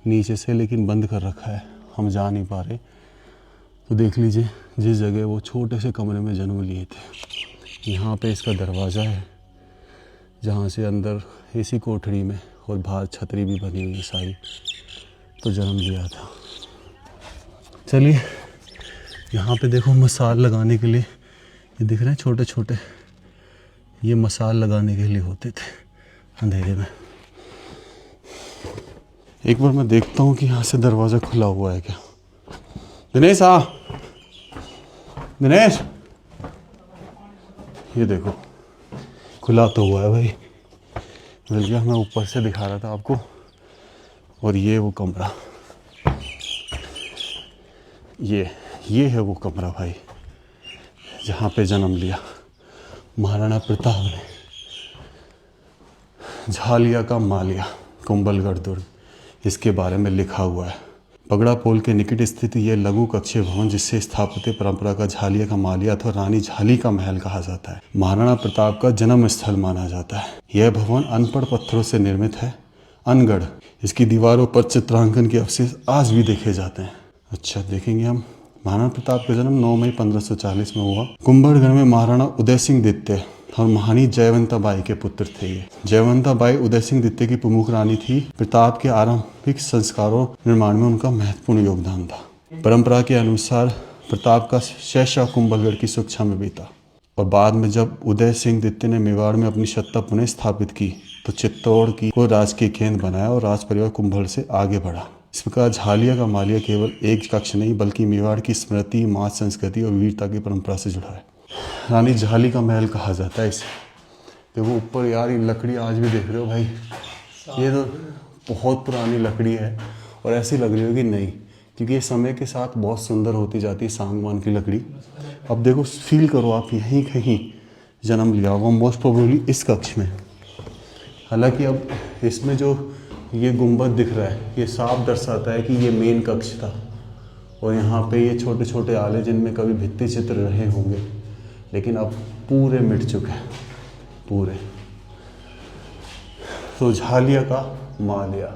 नीचे से, लेकिन बंद कर रखा है, हम जा नहीं पा रहे। तो देख लीजिए जिस जगह वो छोटे से कमरे में जन्म लिए थे, यहाँ पे इसका दरवाज़ा है जहाँ से अंदर इसी कोठरी में, और बाहर छतरी भी बनी हुई है सारी, तो जन्म लिया था। चलिए यहाँ पे देखो मसाल लगाने के लिए, ये दिख रहे हैं छोटे छोटे, ये मसाल लगाने के लिए होते थे अंधेरे में। एक बार मैं देखता हूँ कि यहाँ से दरवाज़ा खुला हुआ है क्या। दिनेश दिनेश, ये देखो खुला तो हुआ है भाई, मिल गया। मैं ऊपर से दिखा रहा था आपको। और ये वो कमरा, ये है वो कमरा भाई जहाँ पे जन्म लिया महाराणा प्रताप ने। झालिया का मालिया, कुंभलगढ़ दुर्ग, इसके बारे में लिखा हुआ है। पगड़ा पोल के निकट स्थित यह लघु कक्षीय भवन, जिससे स्थापत्य परंपरा का झालिया का मालिया अथवा रानी झाली का महल कहा जाता है, महाराणा प्रताप का जन्म स्थल माना जाता है। यह भवन अनपढ़ पत्थरों से निर्मित है, अनगढ़। इसकी दीवारों पर चित्रांकन के अवशेष आज भी देखे जाते हैं। अच्छा, देखेंगे हम। महाराणा प्रताप का जन्म 9 मई 1540 में हुआ। कुंभलगढ़ में महाराणा उदय सिंह द्वितीय और महारानी जयवंता बाई के पुत्र थे। ये जयवंता बाई उदय सिंह द्वितीय की प्रमुख रानी थी। प्रताप के आरंभिक संस्कारों निर्माण में उनका महत्वपूर्ण योगदान था। परंपरा के अनुसार प्रताप का शैशव कुंभलगढ़ की सुरक्षा में बीता, और बाद में जब उदय सिंह द्वितीय ने मेवाड़ में अपनी सत्ता पुनः स्थापित की तो चित्तौड़ की को राजकीय केंद्र बनाया और राज परिवार कुंभल से आगे बढ़ा। इसमें कहा झालिया का मालिया केवल एक कक्ष नहीं बल्कि मेवाड़ की स्मृति, माँ संस्कृति और वीरता की परंपरा से जुड़ा है। रानी झाली का महल कहा जाता है इसे। देखो ऊपर यार ये लकड़ी आज भी देख रहे हो भाई, ये तो बहुत पुरानी लकड़ी है और ऐसी लग रही होगी नहीं, क्योंकि ये समय के साथ बहुत सुंदर होती जाती है सागवान की लकड़ी। अब देखो फील करो आप, यहीं कहीं जन्म लिया होगा मोस्ट प्रोबेबली इस कक्ष में। हालांकि अब इसमें जो ये गुंबद दिख रहा है ये साफ दर्शाता है कि ये मेन कक्ष था और यहाँ पे ये छोटे छोटे आले जिनमें कभी भित्ति चित्र रहे होंगे, लेकिन अब पूरे मिट चुके हैं पूरे। तो झालिया का मालिया।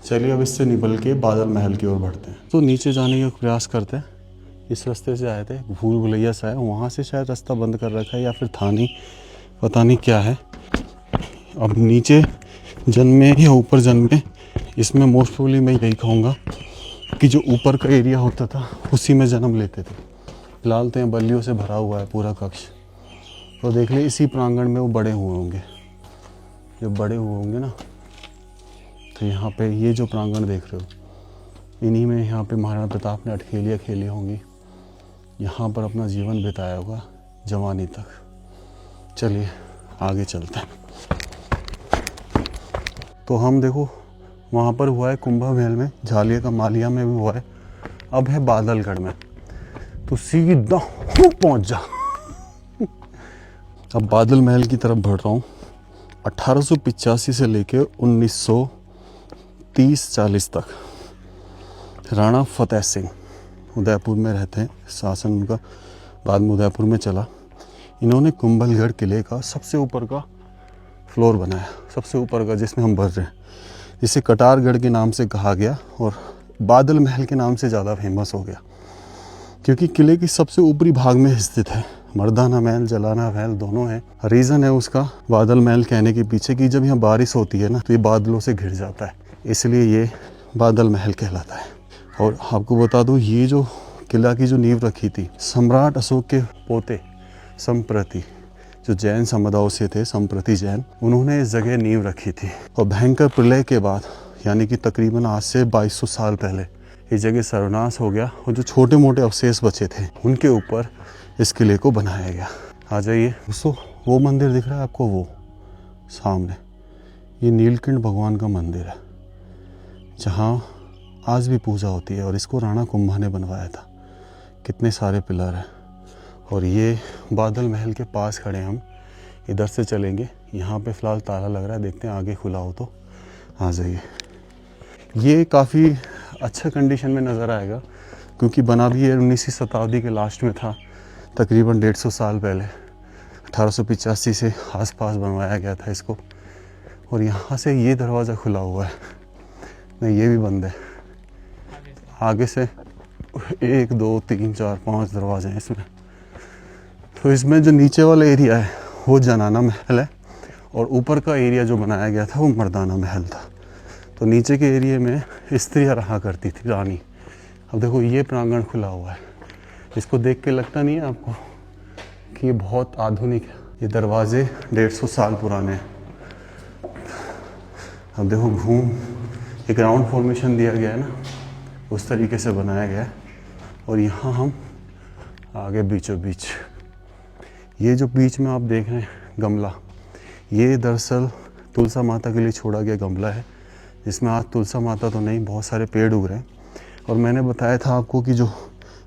चलिए अब इससे निकल के बादल महल की ओर बढ़ते हैं। तो नीचे जाने का प्रयास करते हैं। इस रास्ते से आए थे, भूल भुलैया सा है, वहाँ से शायद रास्ता बंद कर रखा है या फिर था नहीं, पता नहीं क्या है। अब नीचे जन्मे या ऊपर जन्मे, इसमें मोस्ट प्रोबेबली मैं यही कहूँगा कि जो ऊपर का एरिया होता था उसी में जन्म लेते थे। फिलहाल तो बल्लियों से भरा हुआ है पूरा कक्ष। तो देख लिए इसी प्रांगण में वो बड़े हुए होंगे, जो बड़े हुए होंगे ना। तो यहाँ पे ये जो प्रांगण देख रहे हो, इन्हीं में यहाँ पे महाराणा प्रताप ने अठखेलियाँ खेली होंगी, यहाँ पर अपना जीवन बिताया होगा जवानी तक। चलिए आगे चलते हैं। तो हम देखो वहाँ पर हुआ है कुंभ महल में, झालिया का मालिया में भी हुआ है, अब है बादलगढ़ में। तो सीधा पहुँच जा। अब बादल महल की तरफ बढ़ रहा हूँ। 1885 से लेकर 1930-40 तक राणा फतेह सिंह उदयपुर में रहते हैं, शासन उनका बाद में उदयपुर में चला। इन्होंने कुंभलगढ़ किले का सबसे ऊपर का फ्लोर बनाया, सबसे ऊपर का जिसमें हम भर रहे हैं, जिसे कटारगढ़ के नाम से कहा गया और बादल महल के नाम से ज़्यादा फेमस हो गया, क्योंकि किले की सबसे ऊपरी भाग में स्थित है। मर्दाना महल, जलाना महल दोनों है। रीज़न है उसका बादल महल कहने के पीछे कि जब यहाँ बारिश होती है ना तो ये बादलों से घिर जाता है, इसलिए ये बादल महल कहलाता है। और आपको बता दूँ, ये जो किला की जो नींव रखी थी सम्राट अशोक के पोते संप्रति, जो जैन समुदायों से थे, संप्रति जैन, उन्होंने इस जगह नींव रखी थी। और भयंकर प्रलय के बाद, यानी कि तकरीबन आज से 2200 साल पहले, इस जगह सर्वनाश हो गया और जो छोटे मोटे अवशेष बचे थे उनके ऊपर इस किले को बनाया गया। आ जाइए दोस्तों, वो मंदिर दिख रहा है आपको, वो सामने, ये नीलकंठ भगवान का मंदिर है जहाँ आज भी पूजा होती है और इसको राणा कुंभा ने बनवाया था। कितने सारे पिलर हैं। और ये बादल महल के पास खड़े हम, इधर से चलेंगे। यहाँ पे फ़िलहाल ताला लग रहा है, देखते हैं आगे खुला हो तो। आ जाइए। ये काफ़ी अच्छा कंडीशन में नज़र आएगा क्योंकि बना भी है 19वीं शताब्दी के लास्ट में था, तकरीबन 150 साल पहले 1885 से आसपास बनवाया गया था इसको। और यहाँ से ये दरवाज़ा खुला हुआ है, नहीं ये भी बंद है। आगे से 1 2 3 4 5 दरवाजे हैं इसमें। तो इसमें जो नीचे वाला एरिया है वो जनाना महल है और ऊपर का एरिया जो बनाया गया था वो मर्दाना महल था। तो नीचे के एरिया में स्त्रियाँ रहा करती थी, रानी। अब देखो ये प्रांगण खुला हुआ है, इसको देख के लगता नहीं है आपको कि ये बहुत आधुनिक है? ये दरवाजे 150 साल पुराने हैं। अब देखो घूम, एक राउंड फॉर्मेशन दिया गया है ना, उस तरीके से बनाया गया है। और यहाँ हम आगे बीचों बीच, ये जो बीच में आप देख रहे हैं गमला, ये दरअसल तुलसा माता के लिए छोड़ा गया गमला है, जिसमें आज तुलसा माता तो नहीं, बहुत सारे पेड़ उग रहे हैं। और मैंने बताया था आपको कि जो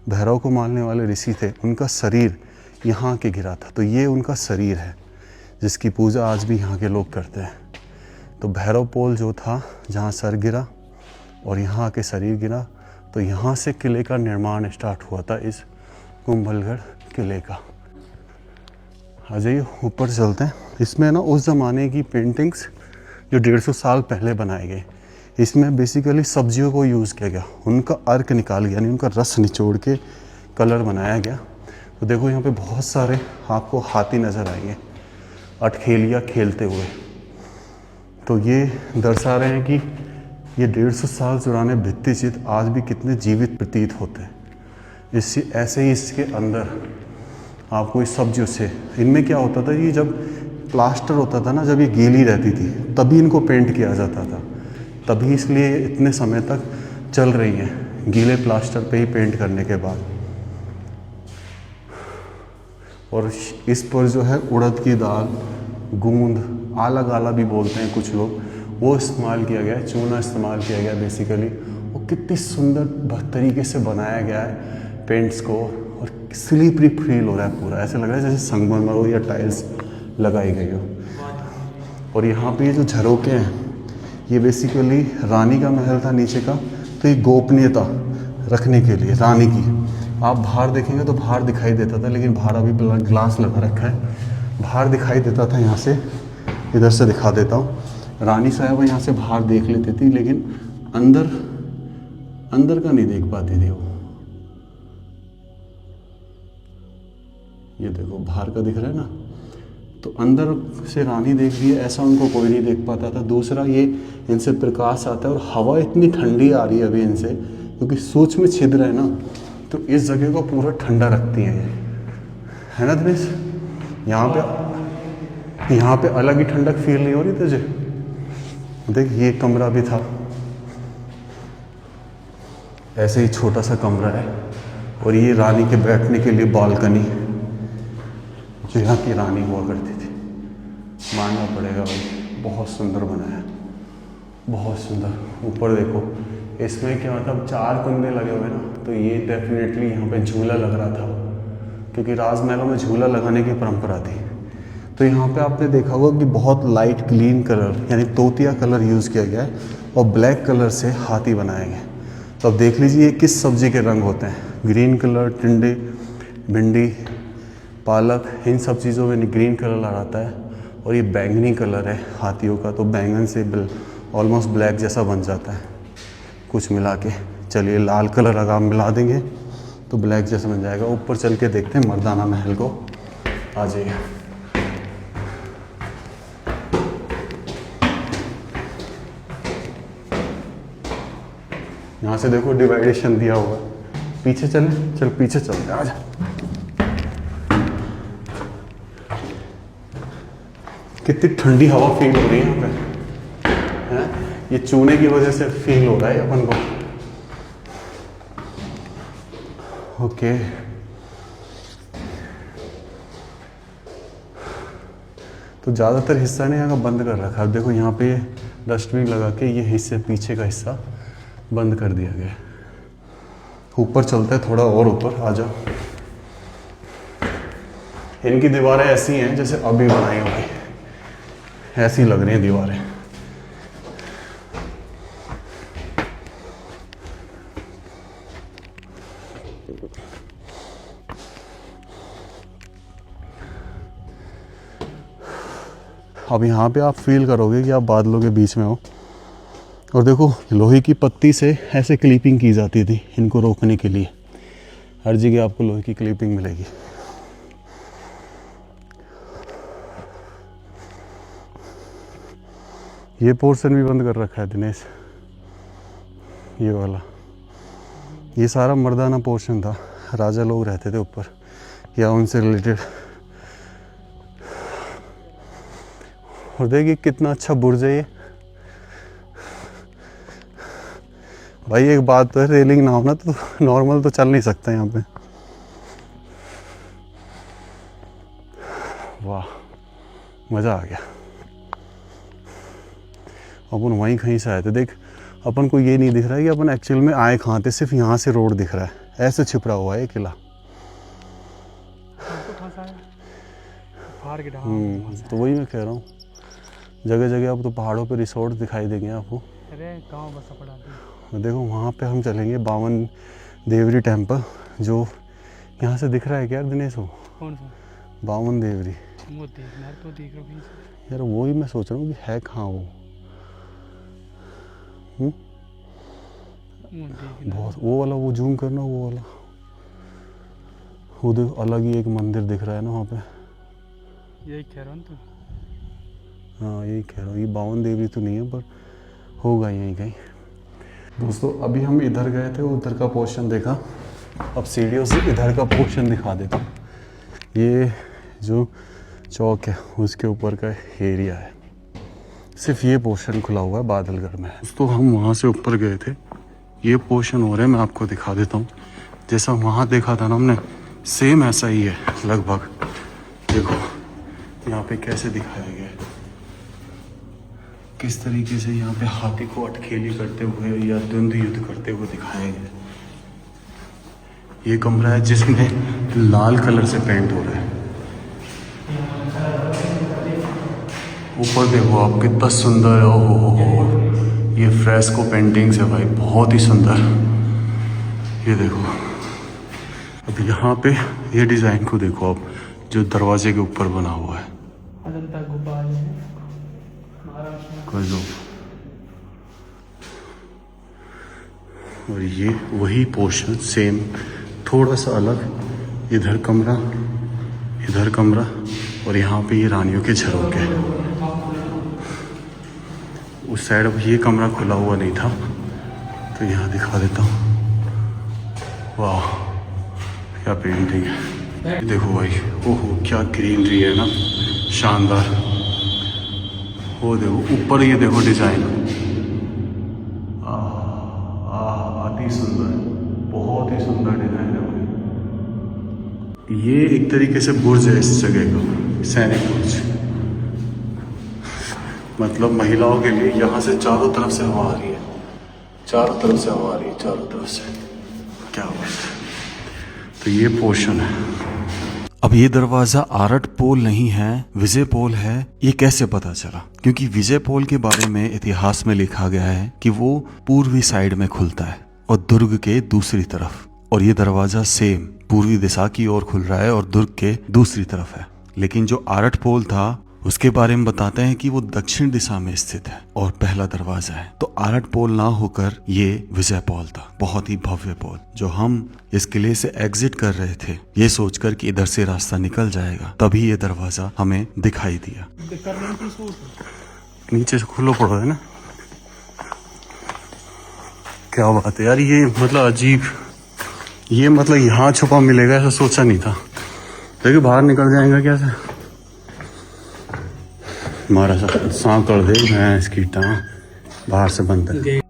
भैरव को मारने वाले ऋषि थे उनका शरीर यहाँ के गिरा था, तो ये उनका शरीर है जिसकी पूजा आज भी यहाँ के लोग करते हैं। तो भैरव पोल जो था, जहाँ सर गिरा और यहाँ के शरीर गिरा, तो यहाँ से किले का निर्माण स्टार्ट हुआ था, इस कुंभलगढ़ किले का। आ जाइए ऊपर चलते हैं। इसमें ना उस ज़माने की पेंटिंग्स जो 150 साल पहले बनाए गए, इसमें बेसिकली सब्जियों को यूज़ किया गया, उनका अर्क निकाल गया, यानी उनका रस निचोड़ के कलर बनाया गया। तो देखो यहाँ पे बहुत सारे आपको हाथी नज़र आएंगे अठखेलियाँ खेलते हुए। तो ये दर्शा रहे हैं कि ये 150 साल पुराने भित्ति चित्र आज भी कितने जीवित प्रतीत होते हैं। इससे ऐसे ही इसके अंदर आपको इस सब्जियों से, इनमें क्या होता था कि जब प्लास्टर होता था ना, जब ये गीली रहती थी तभी इनको पेंट किया जाता था, तभी इसलिए इतने समय तक चल रही हैं गीले प्लास्टर पे ही पेंट करने के बाद। और इस पर जो है उड़द की दाल, गूंद, आला गाला भी बोलते हैं कुछ लोग, वो इस्तेमाल किया गया है, चूना इस्तेमाल किया गया बेसिकली। वो कितनी सुंदर तरीके से बनाया गया है पेंट्स को, और स्लिपरी फील हो रहा है पूरा, ऐसा लग रहा है जैसे संगमरमर हो या टाइल्स लगाई गई हो। और यहाँ पे ये जो झरोके हैं ये बेसिकली रानी का महल था नीचे का, तो ये गोपनीयता रखने के लिए रानी की। आप बाहर देखेंगे तो बाहर दिखाई देता था, लेकिन बाहर अभी ग्लास लगा रखा है, बाहर दिखाई देता था। यहाँ से इधर से दिखा देता हूँ, रानी साहब यहाँ से बाहर देख लेती थी, लेकिन अंदर का नहीं देख पाती थी वो। ये देखो बाहर का दिख रहा है ना, तो अंदर से रानी देख रही है, ऐसा उनको कोई नहीं देख पाता था। दूसरा ये इनसे प्रकाश आता है और हवा इतनी ठंडी आ रही है अभी इनसे, क्योंकि सूक्ष्म छिद्र है ना, तो इस जगह को पूरा ठंडा रखती हैं ये, है ना दिनेश? यहाँ पे अलग ही ठंडक फील नहीं हो रही तुझे? देख ये कमरा भी था, ऐसे ही छोटा सा कमरा है, और ये रानी के बैठने के लिए बालकनी जो यहाँ की रानी हुआ करती थी। मानना पड़ेगा भाई, बहुत सुंदर बनाया है, बहुत सुंदर। ऊपर देखो, इसमें क्या मतलब 4 कुंदे लगे हुए ना, तो ये डेफिनेटली यहाँ पे झूला लग रहा था, क्योंकि राजमहलों में झूला लगाने की परंपरा थी। तो यहाँ पे आपने देखा होगा कि बहुत लाइट ग्रीन कलर यानी तोतिया कलर यूज़ किया गया है, और ब्लैक कलर से हाथी बनाए गए। तो अब देख लीजिए ये किस सब्जी के रंग होते हैं। ग्रीन कलर टिंडे, भिंडी, पालक, इन सब चीज़ों में ग्रीन कलर आता है, और ये बैंगनी कलर है हाथियों का, तो बैंगन से ऑलमोस्ट ब्लैक जैसा बन जाता है कुछ मिला के। चलिए लाल कलर अगर आप मिला देंगे तो ब्लैक जैसा बन जाएगा। ऊपर चल के देखते हैं मर्दाना महल को, आ जाइए। यहाँ से देखो डिवाइडेशन दिया हुआ है, पीछे चल पीछे चलते, आजा। कितनी ठंडी हवा फील हो रही है यहाँ पे, है? ये चूने की वजह से फील हो रहा है अपन को। ओके, तो ज़्यादातर हिस्सा ने यहाँ का बंद कर रखा है। देखो यहाँ पे डस्टबिन लगा के ये हिस्से, पीछे का हिस्सा बंद कर दिया गया। ऊपर चलते हैं थोड़ा और ऊपर, आ जाओ। इनकी दीवारें ऐसी हैं जैसे अभी बनाई होगी, ऐसी लग रही हैं दीवारें। अब यहाँ पे आप फील करोगे कि आप बादलों के बीच में हो। और देखो लोहे की पत्ती से ऐसे क्लिपिंग की जाती थी इनको रोकने के लिए, हर जगह आपको लोहे की क्लिपिंग मिलेगी। ये पोर्शन भी बंद कर रखा है दिनेश, ये वाला। ये सारा मर्दाना पोर्शन था, राजा लोग रहते थे ऊपर या उनसे रिलेटेड। और देखिए कितना अच्छा बुर्ज है ये भाई। एक बात तो है, रेलिंग ना हो ना तो नॉर्मल तो चल नहीं सकता यहाँ पे। वाह, मज़ा आ गया। अपन वहीं कहीं से आए थे। देख अपन को ये नहीं दिख रहा है कि अपन एक्चुअल में आए कहाँ थे, सिर्फ यहाँ से रोड दिख रहा है, ऐसे छिपरा हुआ है ये किला। तो वही मैं कह रहा हूँ, जगह जगह अब तो पहाड़ों पे रिसोर्ट दिखाई देंगे आपको। अरे गाँव बसा पड़ा। देखो वहाँ पे हम चलेंगे, बावन देवरी टेम्पल, जो यहाँ से दिख रहा है क्या दिनेश? हो कौन सा? बावन देवरी। वो देखना तो देख रहा हूँ यार, वही मैं सोच रहा हूँ कि है कहाँ वो। बहुत वो वाला, वो जूम करना, वो वाला, वो देखो अलग ही एक मंदिर दिख रहा है ना वहाँ पे। यही कह रहा हूँ तो। हाँ यही कह रहा हूँ, ये बावन देवरी तो नहीं है पर होगा यहीं कहीं। दोस्तों अभी हम इधर गए थे, उधर का पोर्शन देखा, अब सीढ़ियों से इधर का पोर्शन दिखा देता हूँ। ये जो चौक है, उसके ऊपर का एरिया है। सिर्फ ये पोर्शन खुला हुआ है बादलगढ़ में। तो हम वहाँ से ऊपर गए थे, ये पोर्शन हो रहा है, मैं आपको दिखा देता हूँ। जैसा वहाँ देखा था ना हमने, सेम ऐसा ही है लगभग। देखो यहाँ पे कैसे दिखाया गया है, किस तरीके से यहाँ पे हाथी को अटखेली करते हुए या द्वंद्व युद्ध करते हुए दिखाया गया है। ये कमरा है जिसमें लाल कलर से पेंट हो रहा है। ऊपर देखो आप, कितना सुंदर है। ओहो, ये फ्रेस्को पेंटिंग्स है भाई, बहुत ही सुंदर। ये देखो, अब यहाँ पे ये डिज़ाइन को देखो आप, जो दरवाजे के ऊपर बना हुआ है। और ये वही पोर्शन सेम, थोड़ा सा अलग। इधर कमरा, इधर कमरा, और यहाँ पे ये रानियों के झरोखे। उस साइड अब ये कमरा खुला हुआ नहीं था, तो यहाँ दिखा देता हूँ। वाह, क्या पेंटिंग है। देखो भाई, ओहो क्या ग्रीनरी है ना, शानदार। वो देखो ऊपर, ये देखो डिजाइन, अति सुंदर, बहुत ही सुंदर डिजाइन है भाई। ये एक तरीके से बुर्ज है इस जगह का, सैनिक बुर्ज। मतलब महिलाओं के लिए यहाँ से चारों तरफ से हवा आ रही है, चारों तरफ से हवा आ रही है, चारों तरफ से। क्या बात है। तो ये पोर्शन है। अब ये दरवाजा आरट पोल नहीं है, विजय पोल है। ये कैसे पता चला? क्योंकि विजय पोल के बारे में इतिहास में लिखा गया है कि वो पूर्वी साइड में खुलता है और दुर्ग के दूसरी तरफ, और ये दरवाजा सेम पूर्वी दिशा की ओर खुल रहा है और दुर्ग के दूसरी तरफ है। लेकिन जो आरट पोल था उसके बारे में बताते हैं कि वो दक्षिण दिशा में स्थित है और पहला दरवाजा है। तो आरट पोल ना होकर ये विजय पोल था, बहुत ही भव्य पोल। जो हम इस किले से एग्जिट कर रहे थे, ये सोचकर कि इधर से रास्ता निकल जाएगा, तभी ये दरवाजा हमें दिखाई दिया। नीचे से खुला पड़ा है ना, क्या बात है यार। ये मतलब अजीब, ये मतलब यहाँ छुपा मिलेगा ऐसा सोचा नहीं था। देखिए बाहर निकल जाएगा कैसे, हमारा सांप कर दे। मैं इसकी टांग बाहर से बंद है।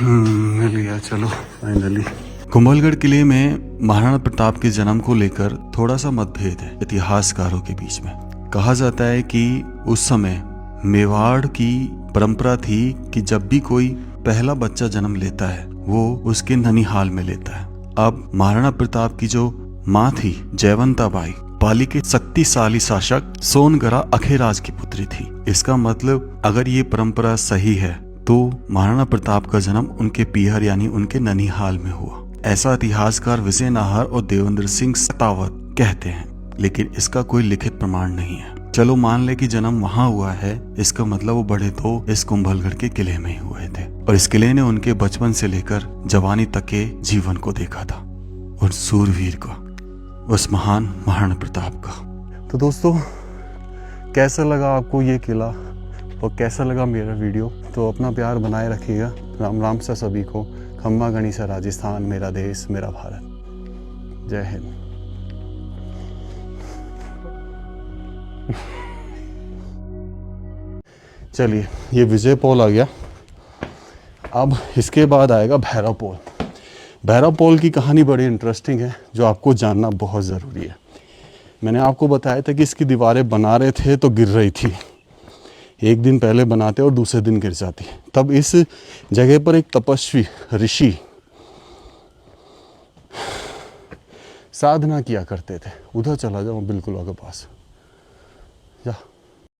मिल गया, चलो फाइनली। कुंभलगढ़ किले में महाराणा प्रताप के जन्म को लेकर थोड़ा सा मतभेद है इतिहासकारों के बीच में। कहा जाता है कि उस समय मेवाड़ की परंपरा थी कि जब भी कोई पहला बच्चा जन्म लेता है वो उसके ननिहाल में लेता है। अब महाराणा प्रताप की जो माँ थी जयवंता बाई, पाली के शक्तिशाली शासक सोनगरा अखेराज की पुत्री थी। इसका मतलब अगर ये परंपरा सही है तो महाराणा प्रताप का जन्म उनके पीहर यानी उनके ननिहाल में हुआ। ऐसा इतिहासकार विजय नाहर और देवेंद्र सिंह सतावत कहते हैं, लेकिन इसका कोई लिखित प्रमाण नहीं है। चलो मान ले कि जन्म वहां हुआ है, इसका मतलब वो बड़े तो इस कुंभलगढ़ के किले में ही हुए थे और इस किले ने उनके बचपन से लेकर जवानी तक के जीवन को देखा था, और सूरवीर का, उस महान महाराणा प्रताप का। तो दोस्तों, कैसा लगा आपको ये किला और कैसा लगा मेरा वीडियो? तो अपना प्यार बनाए रखिएगा। राम राम सा सभी को। खम्मा गणिसा राजस्थान, मेरा देश मेरा भारत। जय हिंद। चलिए, ये विजय पोल आ गया। अब इसके बाद आएगा भैरव पोल। भैरव पोल की कहानी बड़ी इंटरेस्टिंग है, जो आपको जानना बहुत ज़रूरी है। मैंने आपको बताया था कि इसकी दीवारें बना रहे थे तो गिर रही थी। एक दिन पहले बनाते और दूसरे दिन गिर जाती। तब इस जगह पर एक तपस्वी ऋषि साधना किया करते थे। उधर चला जाओ, बिल्कुल आगे पास जा।